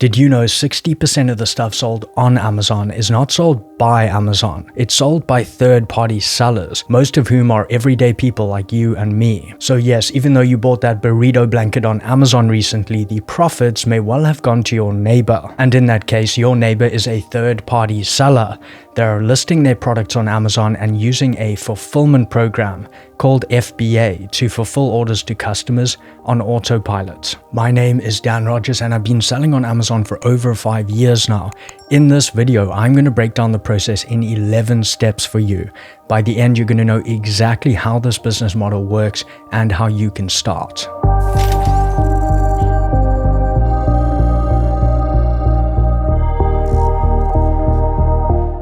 Did you know 60% of the stuff sold on Amazon is not sold by Amazon? It's sold by third-party sellers, most of whom are everyday people like you and me. So yes, even though you bought that burrito blanket on Amazon recently, the profits may well have gone to your neighbor. And in that case, your neighbor is a third-party seller. They're listing their products on Amazon and using a fulfillment program called FBA to fulfill orders to customers on autopilot. My name is Dan Rogers and I've been selling on Amazon for over 5 years now. In this video, I'm going to break down the process in 11 steps for you. By the end, you're going to know exactly how this business model works and how you can start.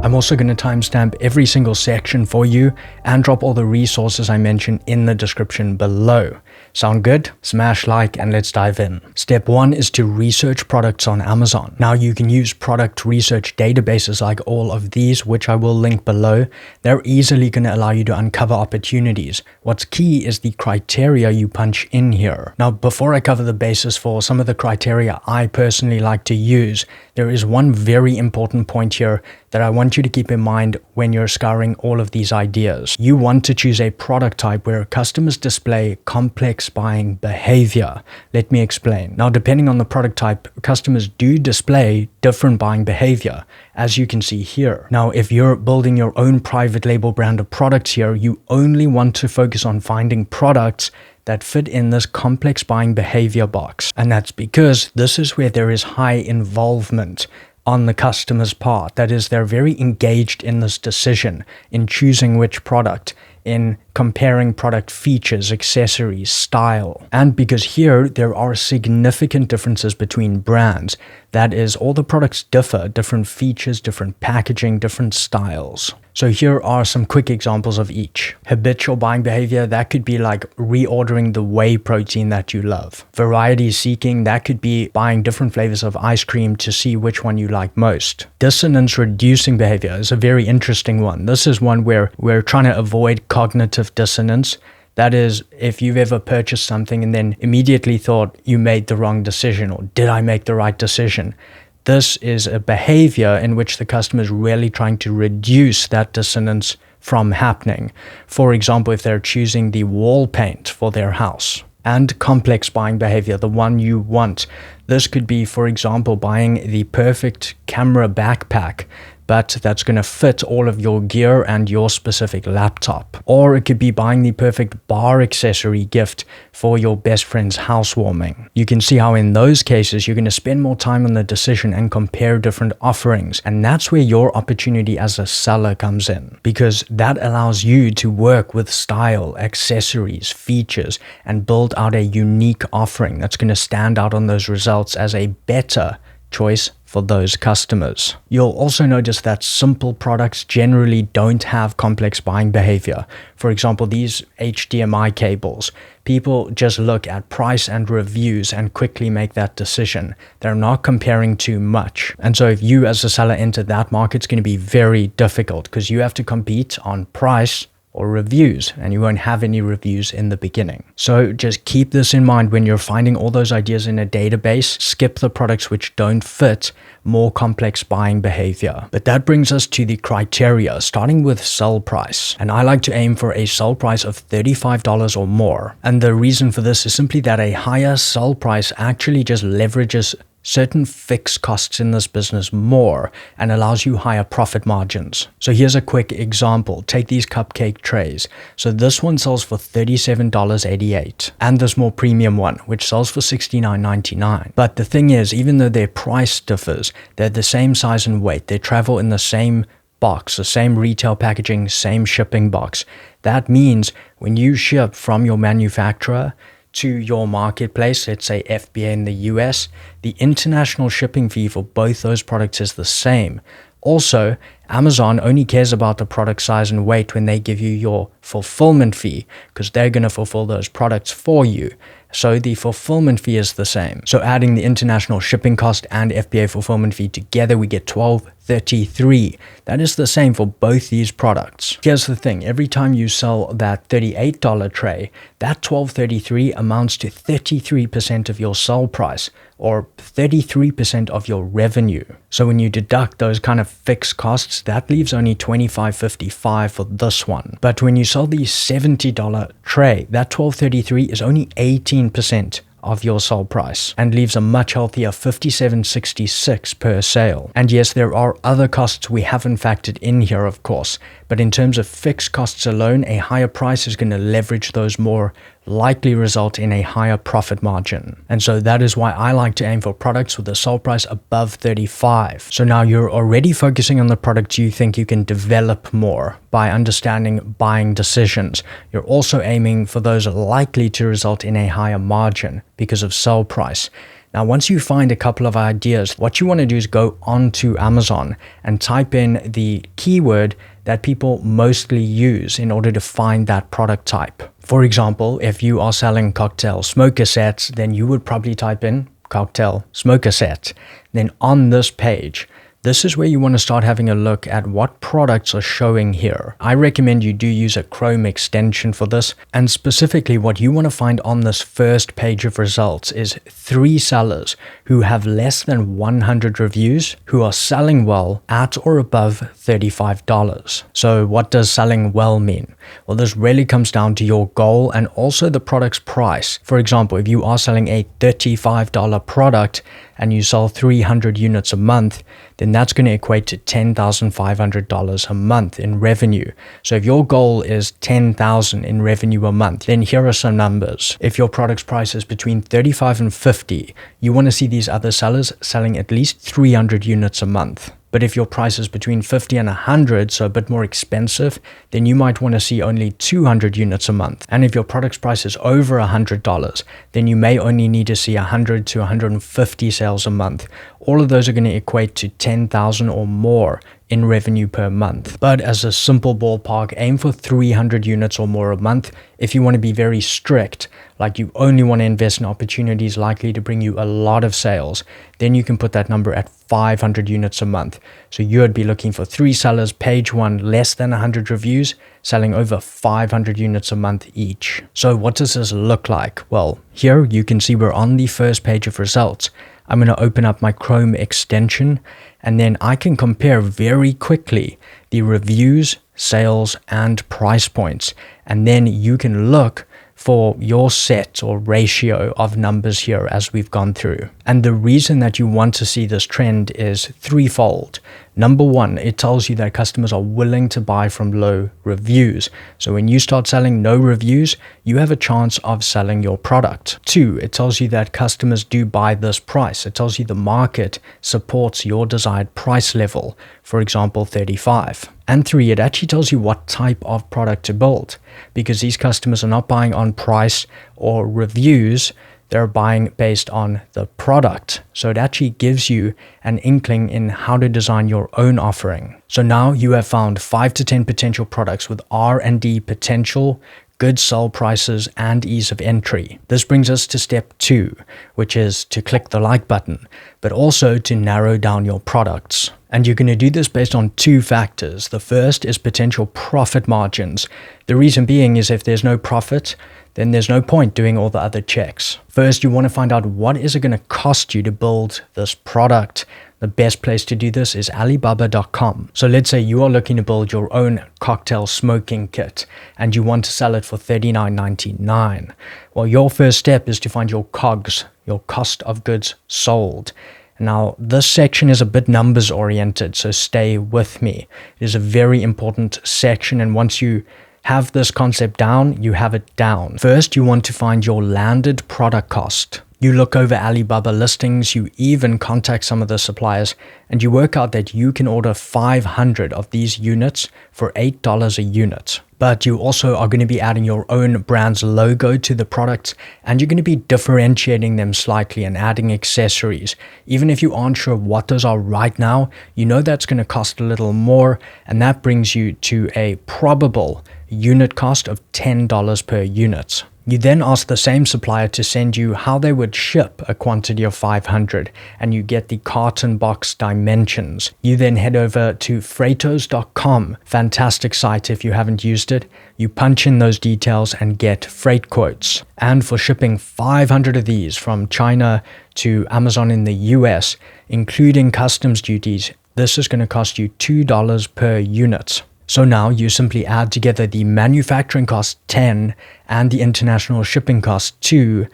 I'm also going to timestamp every single section for you and drop all the resources I mentioned in the description below. Sound good? Smash like and let's dive in. Step 1 is to research products on Amazon. Now you can use product research databases like all of these, which I will link below. They're easily going to allow you to uncover opportunities. What's key is the criteria you punch in here. Now, before I cover the basis for some of the criteria I personally like to use, there is one very important point here that I want you to keep in mind when you're scouring all of these ideas. You want to choose a product type where customers display complex buying behavior. Let me explain. Now, depending on the product type, customers do display different buying behavior, as you can see here. Now, if you're building your own private label brand of products here, you only want to focus on finding products that fit in this complex buying behavior box. And that's because this is where there is high involvement on the customer's part. That is, they're very engaged in this decision, in choosing which product, in comparing product features, accessories, style. And because here there are significant differences between brands, that is, all the products differ, different features, different packaging, different styles. So here are some quick examples of each. Habitual buying behavior, that could be like reordering the whey protein that you love. Variety seeking, that could be buying different flavors of ice cream to see which one you like most. Dissonance reducing behavior is a very interesting one. This is one where we're trying to avoid cognitive dissonance. That is, if you've ever purchased something and then immediately thought you made the wrong decision or did I make the right decision? This is a behavior in which the customer is really trying to reduce that dissonance from happening. For example, if they're choosing the wall paint for their house. And complex buying behavior, the one you want. This could be, for example, buying the perfect camera backpack, but that's going to fit all of your gear and your specific laptop. Or it could be buying the perfect bar accessory gift for your best friend's housewarming. You can see how in those cases, you're going to spend more time on the decision and compare different offerings. And that's where your opportunity as a seller comes in, because that allows you to work with style, accessories, features, and build out a unique offering that's going to stand out on those results as a better choice for those customers. You'll also notice that simple products generally don't have complex buying behavior. For example, these HDMI cables. People just look at price and reviews and quickly make that decision. They're not comparing too much. And so if you as a seller enter that market, it's going to be very difficult because you have to compete on price or reviews, and you won't have any reviews in the beginning. So just keep this in mind when you're finding all those ideas in a database. Skip the products which don't fit more complex buying behavior. But that brings us to the criteria, starting with sell price. And I like to aim for a sell price of $35 or more. And the reason for this is simply that a higher sell price actually just leverages certain fixed costs in this business more and allows you higher profit margins. So here's a quick example. Take these cupcake trays. So this one sells for $37.88, and this more premium one, which sells for $69.99. But the thing is, even though their price differs, they're the same size and weight. They travel in the same box, the same retail packaging, same shipping box. That means when you ship from your manufacturer to your marketplace, let's say FBA in the US, the international shipping fee for both those products is the same. Also, Amazon only cares about the product size and weight when they give you your fulfillment fee, because they're going to fulfill those products for you. So the fulfillment fee is the same. So adding the international shipping cost and FBA fulfillment fee together, we get $12 $12.33. That is the same for both these products. Here's the thing, every time you sell that $38 tray, that $12.33 amounts to 33% of your sell price, or 33% of your revenue. So when you deduct those kind of fixed costs, that leaves only $25.55 for this one. But when you sell the $70 tray, that $12.33 is only 18% of your sale price and leaves a much healthier $57.66 per sale. And yes, there are other costs we haven't factored in here, of course, but in terms of fixed costs alone, a higher price is going to leverage those more, likely result in a higher profit margin. And so that is why I like to aim for products with a sale price above 35. So now you're already focusing on the products you think you can develop more by understanding buying decisions. You're also aiming for those likely to result in a higher margin because of sale price. Now, once you find a couple of ideas, what you want to do is go onto Amazon and type in the keyword that people mostly use in order to find that product type. For example, if you are selling cocktail smoker sets, then you would probably type in cocktail smoker set. Then on this page, this is where you want to start having a look at what products are showing here. I recommend you do use a Chrome extension for this, and specifically what you want to find on this first page of results is 3 sellers who have less than 100 reviews who are selling well at or above $35. So what does selling well mean? Well, this really comes down to your goal and also the product's price. For example, if you are selling a $35 product and you sell 300 units a month, then that's going to equate to $10,500 a month in revenue. So if your goal is $10,000 in revenue a month, then here are some numbers. If your product's price is between $35 and $50, you want to see these other sellers selling at least 300 units a month. But if your price is between 50 and 100, so a bit more expensive, then you might want to see only 200 units a month. And if your product's price is over $100, then you may only need to see 100 to 150 sales a month. All of those are going to equate to 10,000 or more in revenue per month. But as a simple ballpark, aim for 300 units or more a month. If you want to be very strict, like you only want to invest in opportunities likely to bring you a lot of sales, then you can put that number at 500 units a month. So you would be looking for 3 sellers, page 1, less than 100 reviews, selling over 500 units a month each. So what does this look like? Well, here you can see we're on the first page of results. I'm going to open up my Chrome extension, and then I can compare very quickly the reviews, sales, and price points. And then you can look for your set or ratio of numbers here as we've gone through. And the reason that you want to see this trend is threefold. Number one, it tells you that customers are willing to buy from low reviews. So when you start selling no reviews, you have a chance of selling your product. 2, it tells you that customers do buy this price. It tells you the market supports your desired price level, for example, 35. And 3, it actually tells you what type of product to build, because these customers are not buying on price or reviews. They're buying based on the product. So it actually gives you an inkling in how to design your own offering. So now you have found 5 to 10 potential products with R&D potential, good sell prices, and ease of entry. This brings us to step 2, which is to click the like button, but also to narrow down your products. And you're going to do this based on 2 factors. The first is potential profit margins. The reason being is if there's no profit, then there's no point doing all the other checks. First, you want to find out what is it going to cost you to build this product. The best place to do this is Alibaba.com. So let's say you are looking to build your own cocktail smoking kit and you want to sell it for $39.99. Well, your first step is to find your COGS, your cost of goods sold. Now, this section is a bit numbers oriented, so stay with me. It is a very important section, and once you have this concept down, you have it down. First, you want to find your landed product cost. You look over Alibaba listings, you even contact some of the suppliers, and you work out that you can order 500 of these units for $8 a unit. But you also are going to be adding your own brand's logo to the products, and you're going to be differentiating them slightly and adding accessories. Even if you aren't sure what those are right now, you know that's going to cost a little more, and that brings you to a probable unit cost of $10 per unit. You then ask the same supplier to send you how they would ship a quantity of 500, and you get the carton box dimensions. You then head over to freightos.com, fantastic site if you haven't used it. You punch in those details and get freight quotes. And for shipping 500 of these from China to Amazon in the US, including customs duties, this is going to cost you $2 per unit. So now you simply add together the manufacturing cost 10 and the international shipping cost to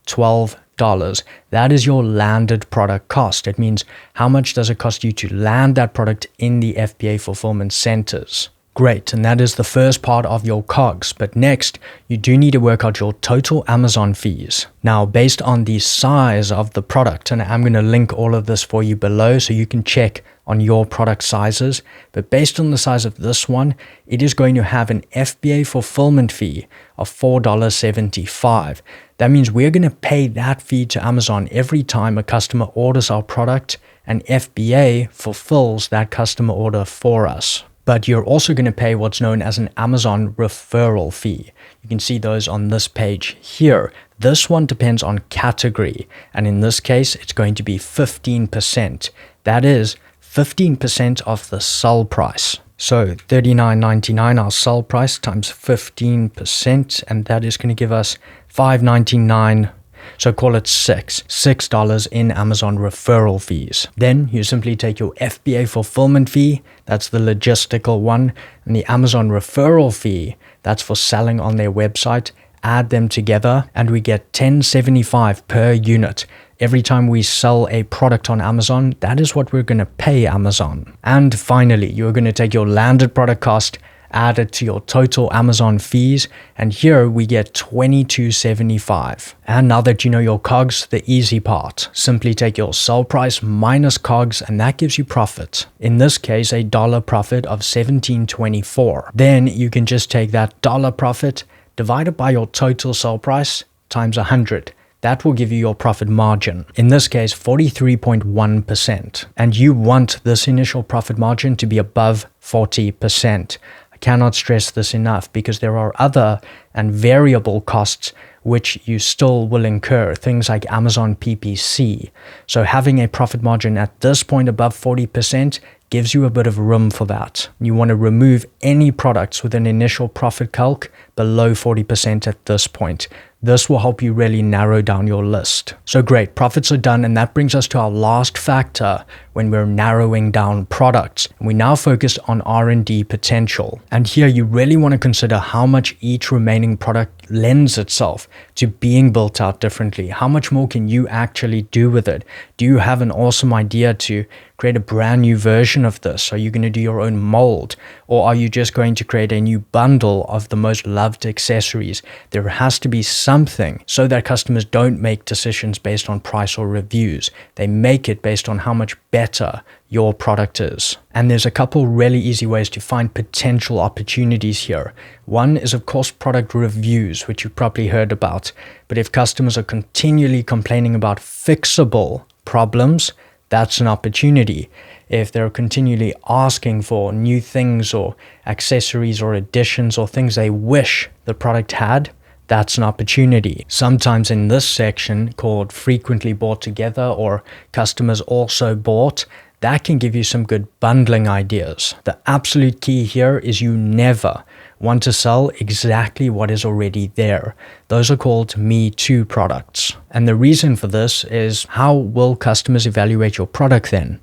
$12. That is your landed product cost. It means how much does it cost you to land that product in the FBA fulfillment centers. Great, and that is the first part of your COGS. But next, you do need to work out your total Amazon fees. Now, based on the size of the product, and I'm going to link all of this for you below so you can check on your product sizes, but based on the size of this one, it is going to have an FBA fulfillment fee of $4.75. That means we're going to pay that fee to Amazon every time a customer orders our product, and FBA fulfills that customer order for us. But you're also going to pay what's known as an Amazon referral fee. You can see those on this page here. This one depends on category, and in this case, it's going to be 15%. That is 15% of the sell price. So $39.99 our sell price times 15%, and that is going to give us $5.99. So call it $6 in Amazon referral fees. Then you simply take your FBA fulfillment fee, that's the logistical one, and the Amazon referral fee, that's for selling on their website, add them together, and we get $10.75 per unit. Every time we sell a product on Amazon, that is what we're going to pay Amazon. And finally, you're going to take your landed product cost, add it to your total Amazon fees, and here we get $22.75. And now that you know your COGS, the easy part. Simply take your sell price minus COGS, and that gives you profit. In this case, a dollar profit of $17.24. Then you can just take that dollar profit, divide it by your total sell price, times 100. That will give you your profit margin. In this case, 43.1%. And you want this initial profit margin to be above 40%. I cannot stress this enough because there are other and variable costs which you still will incur, things like Amazon PPC. So having a profit margin at this point above 40% gives you a bit of room for that. You want to remove any products with an initial profit calc below 40% at this point. This will help you really narrow down your list. So great, profits are done, and that brings us to our last factor when we're narrowing down products. And we now focus on R&D potential. And here you really want to consider how much each remaining product lends itself to being built out differently. How much more can you actually do with it? Do you have an awesome idea to create a brand new version of this? Are you going to do your own mold? Or are you just going to create a new bundle of the most loved accessories? There has to be something so that customers don't make decisions based on price or reviews. They make it based on how much better your product is. And there's a couple really easy ways to find potential opportunities here. One is, of course, product reviews, which you've probably heard about. But if customers are continually complaining about fixable problems, that's an opportunity. If they're continually asking for new things or accessories or additions or things they wish the product had, that's an opportunity. Sometimes in this section called frequently bought together or customers also bought, that can give you some good bundling ideas. The absolute key here is you never want to sell exactly what is already there. Those are called Me Too products. And the reason for this is, how will customers evaluate your product then?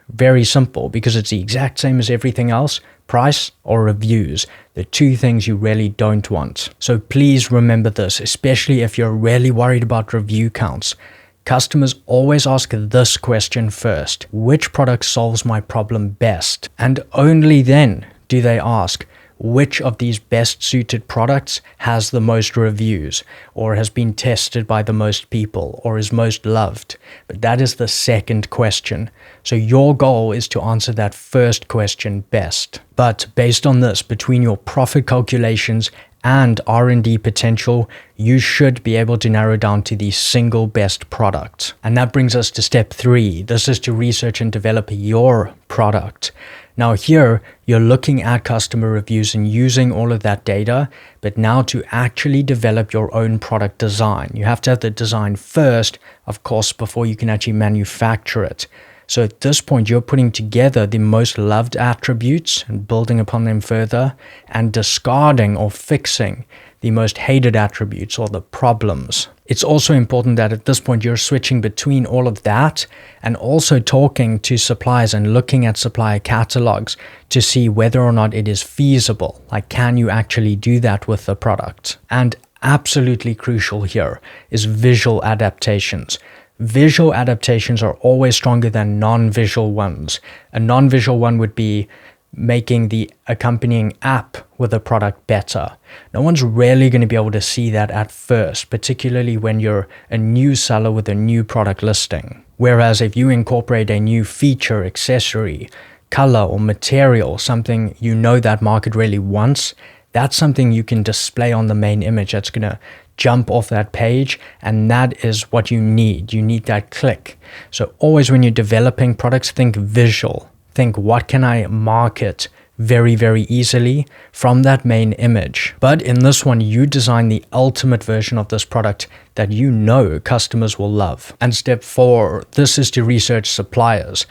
Very simple, because it's the exact same as everything else. Price or reviews, the two things you really don't want. So please remember this, especially if you're really worried about review counts. Customers always ask this question first: which product solves my problem best? And only then do they ask, which of these best suited products has the most reviews, or has been tested by the most people, or is most loved? But that is the second question. So your goal is to answer that first question best. But based on this, between your profit calculations and R&D potential, you should be able to narrow down to the single best product. And that brings us to step 3. This is to research and develop your product. Now here, you're looking at customer reviews and using all of that data, but now to actually develop your own product design. You have to have the design first, of course, before you can actually manufacture it. So at this point, you're putting together the most loved attributes and building upon them further, and discarding or fixing the most hated attributes or the problems. It's also important that at this point you're switching between all of that and also talking to suppliers and looking at supplier catalogs to see whether or not it is feasible. Like, can you actually do that with the product? And absolutely crucial here is visual adaptations. Visual adaptations are always stronger than non-visual ones. A non-visual one would be making the accompanying app with a product better. No one's really going to be able to see that at first, particularly when you're a new seller with a new product listing. Whereas if you incorporate a new feature, accessory, color, or material, something you know that market really wants, that's something you can display on the main image that's going to jump off that page, and that is what you need. You need that click. So always when you're developing products, think visual. Think, what can I market very, very easily from that main image? But in this one, you design the ultimate version of this product that you know customers will love. And step 4, this is to research suppliers.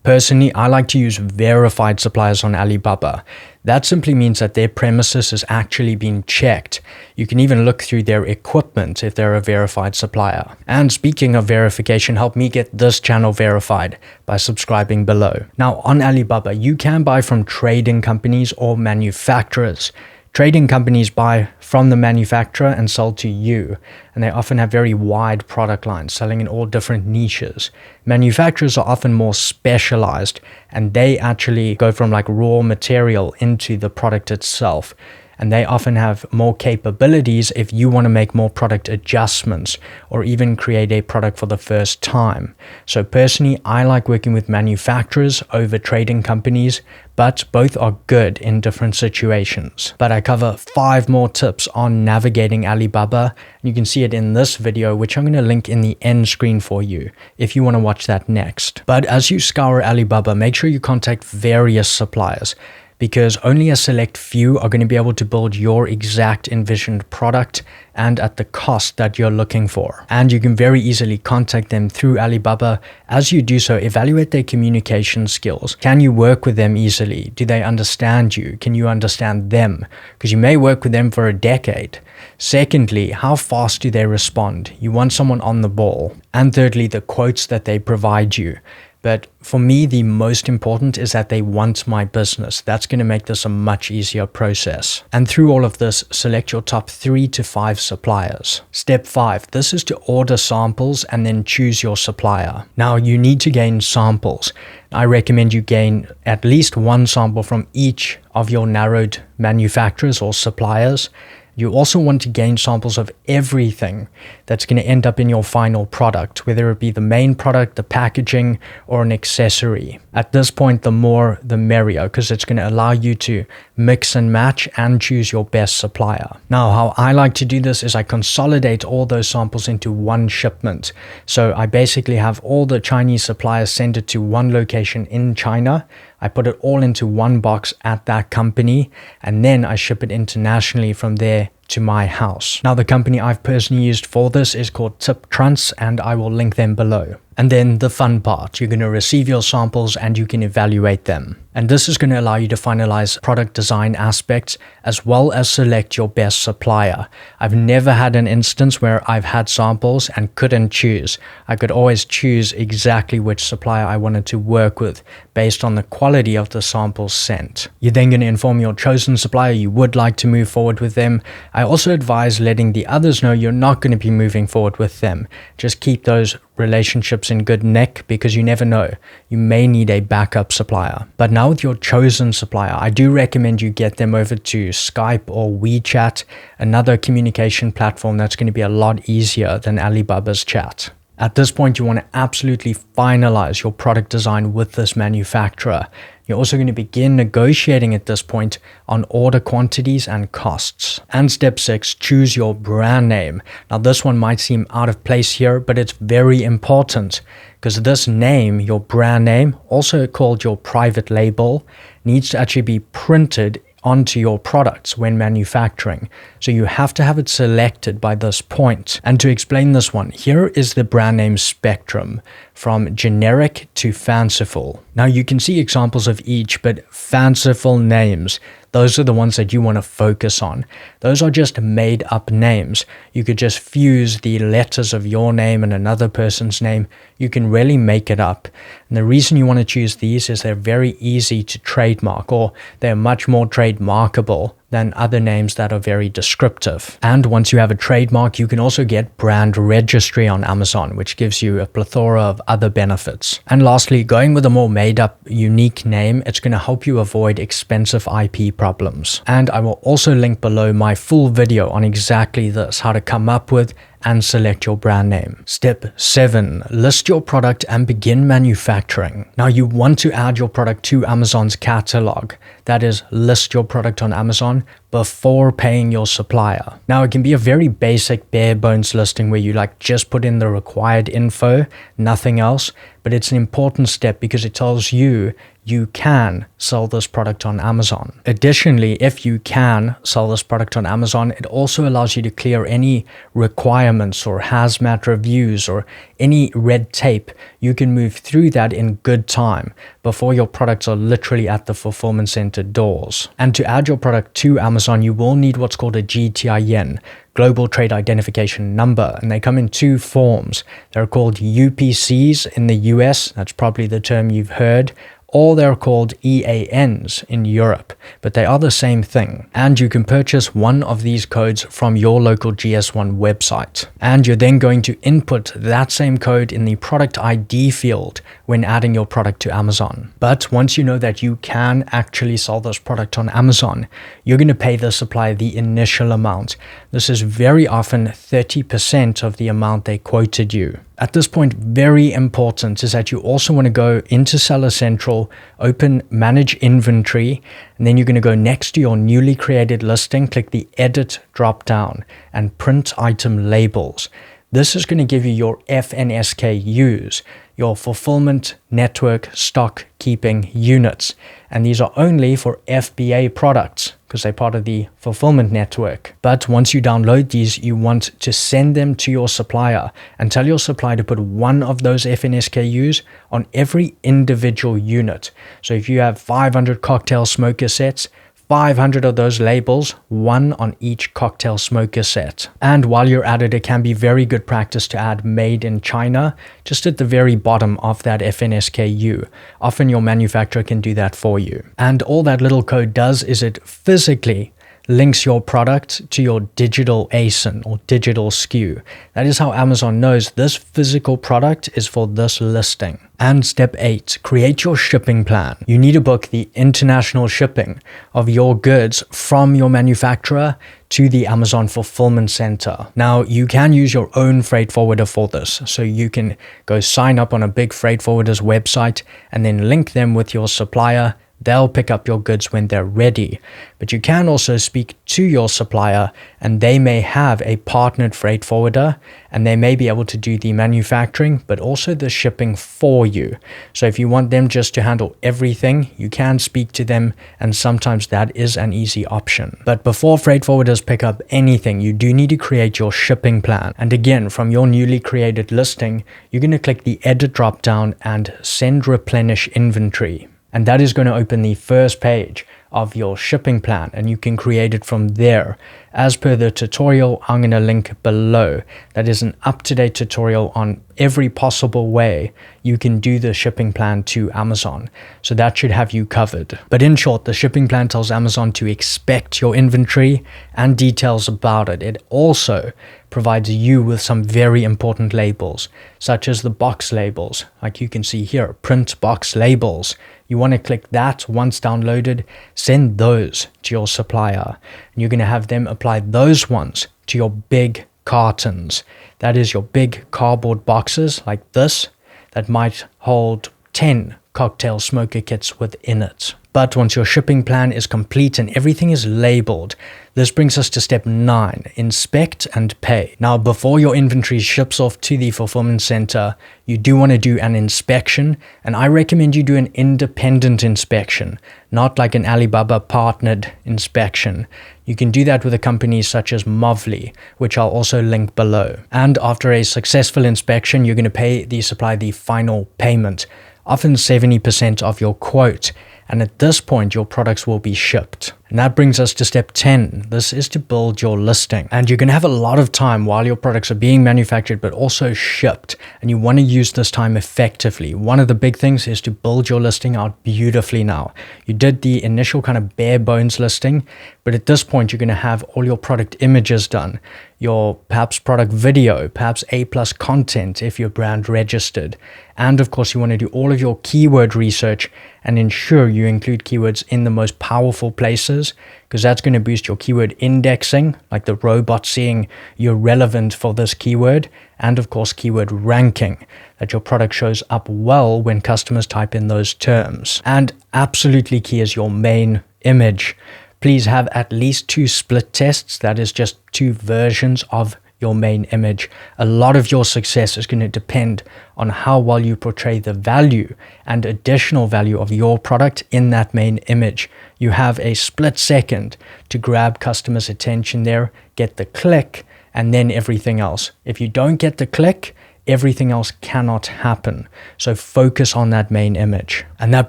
Personally, I like to use verified suppliers on Alibaba. That simply means that their premises is actually being checked. You can even look through their equipment if they're a verified supplier. And speaking of verification, help me get this channel verified by subscribing below. Now on Alibaba, you can buy from trading companies or manufacturers. Trading companies buy from the manufacturer and sell to you, and they often have very wide product lines, selling in all different niches. Manufacturers are often more specialized, and they actually go from like raw material into the product itself. And they often have more capabilities if you want to make more product adjustments or even create a product for the first time. So personally, I like working with manufacturers over trading companies, but both are good in different situations. But I cover 5 more tips on navigating Alibaba. You can see it in this video, which I'm going to link in the end screen for you if you want to watch that next. But as you scour Alibaba, make sure you contact various suppliers, because only a select few are going to be able to build your exact envisioned product and at the cost that you're looking for. And you can very easily contact them through Alibaba. As you do so, evaluate their communication skills. Can you work with them easily? Do they understand you? Can you understand them? Because you may work with them for a decade. Secondly, how fast do they respond? You want someone on the ball. And thirdly, the quotes that they provide you. But for me, the most important is that they want my business. That's going to make this a much easier process. And through all of this, select your top 3 to 5 suppliers. Step 5, this is to order samples and then choose your supplier. Now you need to gain samples. I recommend you gain at least 1 sample from each of your narrowed manufacturers or suppliers. You also want to gain samples of everything that's going to end up in your final product, whether it be the main product, the packaging, or an accessory. At this point, the more the merrier, because it's going to allow you to mix and match and choose your best supplier. Now, how I like to do this is I consolidate all those samples into one shipment. So I basically have all the Chinese suppliers send it to one location in China. I put it all into one box at that company, and then I ship it internationally from there to my house. Now, the company I've personally used for this is called TipTrans, and I will link them below. And then the fun part, you're going to receive your samples and you can evaluate them. And this is going to allow you to finalize product design aspects as well as select your best supplier. I've never had an instance where I've had samples and couldn't choose. I could always choose exactly which supplier I wanted to work with based on the quality of the samples sent. You're then going to inform your chosen supplier you would like to move forward with them. I also advise letting the others know you're not going to be moving forward with them. Just keep those relationships in good nick, because you never know. You may need a backup supplier. But now with your chosen supplier, I do recommend you get them over to Skype or WeChat, another communication platform that's going to be a lot easier than Alibaba's chat. At this point, you want to absolutely finalize your product design with this manufacturer. You're also going to begin negotiating at this point on order quantities and costs. And step 6, choose your brand name. Now this one might seem out of place here, but it's very important because this name, your brand name, also called your private label, needs to actually be printed onto your products when manufacturing. So you have to have it selected by this point. And to explain this one, here is the brand name spectrum from generic to fanciful. Now you can see examples of each, but fanciful names, those are the ones that you want to focus on. Those are just made up names. You could just fuse the letters of your name and another person's name. You can really make it up. And the reason you want to choose these is they're very easy to trademark, or they're much more trademarkable than other names that are very descriptive. And once you have a trademark, you can also get brand registry on Amazon, which gives you a plethora of other benefits. And lastly, going with a more made up, unique name, it's going to help you avoid expensive IP problems. And I will also link below my full video on exactly this, how to come up with and select your brand name. Step 7, list your product and begin manufacturing. Now you want to add your product to Amazon's catalog. That is, list your product on Amazon before paying your supplier. Now it can be a very basic bare bones listing where you just put in the required info, nothing else, but it's an important step because it tells you you can sell this product on Amazon. Additionally, if you can sell this product on Amazon, it also allows you to clear any requirements or hazmat reviews or any red tape. You can move through that in good time before your products are literally at the fulfillment center doors. And to add your product to Amazon, you will need what's called a GTIN, Global Trade Identification Number, and they come in 2 forms. They're called UPCs in the US, that's probably the term you've heard, or they're called EANs in Europe, but they are the same thing. And you can purchase one of these codes from your local GS1 website. And you're then going to input that same code in the product ID field when adding your product to Amazon. But once you know that you can actually sell this product on Amazon, you're going to pay the supplier the initial amount. This is very often 30% of the amount they quoted you. At this point, very important is that you also want to go into Seller Central, open Manage Inventory, and then you're going to go next to your newly created listing, click the Edit drop down and Print Item Labels. This is going to give you your FNSKUs, your Fulfillment Network Stock Keeping Units. And these are only for FBA products because they're part of the fulfillment network. But once you download these, you want to send them to your supplier and tell your supplier to put one of those FNSKUs on every individual unit. So if you have 500 cocktail smoker sets, 500 of those labels, one on each cocktail smoker set. And while you're at it, it can be very good practice to add Made in China just at the very bottom of that FNSKU. Often your manufacturer can do that for you. And all that little code does is it physically links your product to your digital ASIN or digital SKU. That is how Amazon knows this physical product is for this listing. And step 8, create your shipping plan. You need to book the international shipping of your goods from your manufacturer to the Amazon fulfillment center. Now, you can use your own freight forwarder for this. So you can go sign up on a big freight forwarder's website and then link them with your supplier. They'll pick up your goods when they're ready. But you can also speak to your supplier and they may have a partnered freight forwarder and they may be able to do the manufacturing but also the shipping for you. So if you want them just to handle everything, you can speak to them and sometimes that is an easy option. But before freight forwarders pick up anything, you do need to create your shipping plan. And again, from your newly created listing, you're going to click the Edit drop down and Send Replenish Inventory. And that is going to open the first page of your shipping plan and you can create it from there. As per the tutorial, I'm going to link below. That is an up-to-date tutorial on every possible way you can do the shipping plan to Amazon. So that should have you covered. But in short, the shipping plan tells Amazon to expect your inventory and details about it. It also provides you with some very important labels, such as the box labels, like you can see here, print box labels. You want to click that. Once downloaded, send those to your supplier. And you're going to have them apply those ones to your big cartons. That is your big cardboard boxes like this that might hold 10 cocktail smoker kits within it. But once your shipping plan is complete and everything is labeled, this brings us to step 9, inspect and pay. Now, before your inventory ships off to the fulfillment center, you do want to do an inspection, and I recommend you do an independent inspection, not like an Alibaba partnered inspection. You can do that with a company such as Movly, which I'll also link below. And after a successful inspection, you're going to pay the supplier the final payment, often 70% of your quote. And at this point, your products will be shipped. And that brings us to step 10. This is to build your listing. And you're going to have a lot of time while your products are being manufactured, but also shipped. And you want to use this time effectively. One of the big things is to build your listing out beautifully now. You did the initial kind of bare bones listing, but at this point, you're going to have all your product images done, your perhaps product video, perhaps A+ content if you're brand registered. And of course, you want to do all of your keyword research and ensure you include keywords in the most powerful places, because that's going to boost your keyword indexing, like the robot seeing you're relevant for this keyword, and of course keyword ranking, that your product shows up well when customers type in those terms. And absolutely key is your main image. Please have at least 2 split tests, that is just 2 versions of your main image. A lot of your success is going to depend on how well you portray the value and additional value of your product in that main image. You have a split second to grab customers' attention there, get the click, and then everything else. If you don't get the click, everything else cannot happen. So focus on that main image. And that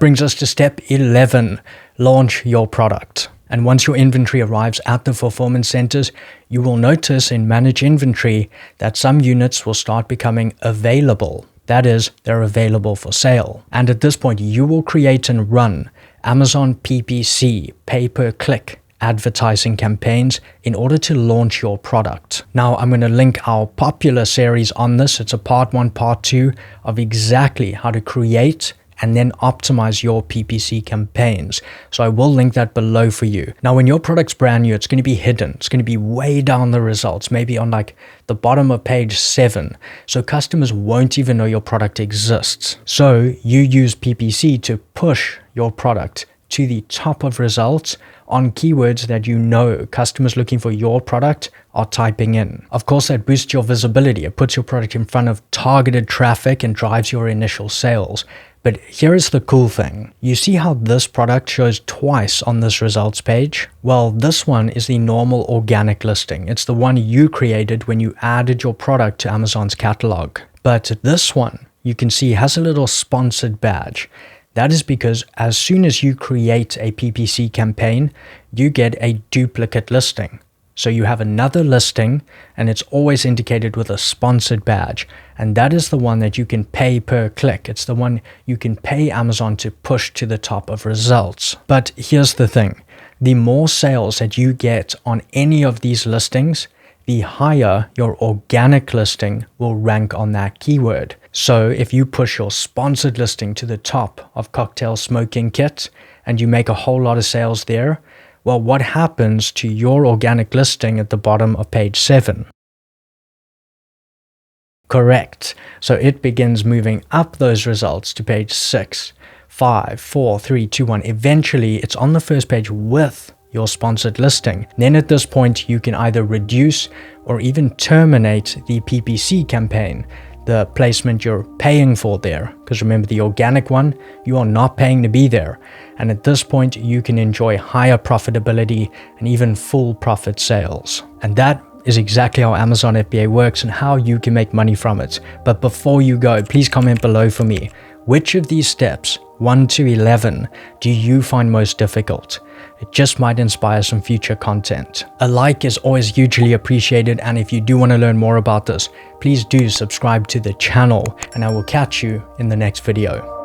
brings us to step 11, launch your product. And once your inventory arrives at the fulfillment centers, you will notice in Manage Inventory that some units will start becoming available. That is, they're available for sale. And at this point, you will create and run Amazon PPC, pay-per-click advertising campaigns in order to launch your product. Now, I'm going to link our popular series on this. It's a part 1, part 2 of exactly how to create and then optimize your PPC campaigns. So I will link that below for you. Now, when your product's brand new, it's going to be hidden. It's going to be way down the results, maybe on like the bottom of page 7. So customers won't even know your product exists. So you use PPC to push your product to the top of results on keywords that you know customers looking for your product are typing in. Of course, that boosts your visibility. It puts your product in front of targeted traffic and drives your initial sales. But here is the cool thing. You see how this product shows twice on this results page? Well, this one is the normal organic listing. It's the one you created when you added your product to Amazon's catalog. But this one, you can see, has a little sponsored badge. That is because as soon as you create a PPC campaign, you get a duplicate listing. So you have another listing and it's always indicated with a sponsored badge. And that is the one that you can pay per click. It's the one you can pay Amazon to push to the top of results. But here's the thing. The more sales that you get on any of these listings, the higher your organic listing will rank on that keyword. So if you push your sponsored listing to the top of cocktail smoking kit and you make a whole lot of sales there, well, what happens to your organic listing at the bottom of page 7? Correct. So it begins moving up those results to page 6, 5, 4, 3, 2, 1. Eventually, it's on the first page with your sponsored listing. Then at this point, you can either reduce or even terminate the PPC campaign, the placement you're paying for there. Because remember, the organic one, you are not paying to be there. And at this point, you can enjoy higher profitability and even full profit sales. And that is exactly how Amazon FBA works and how you can make money from it. But before you go, please comment below for me. Which of these steps, 1 to 11, do you find most difficult? It just might inspire some future content. A like is always hugely appreciated, and if you do want to learn more about this, please do subscribe to the channel, and I will catch you in the next video.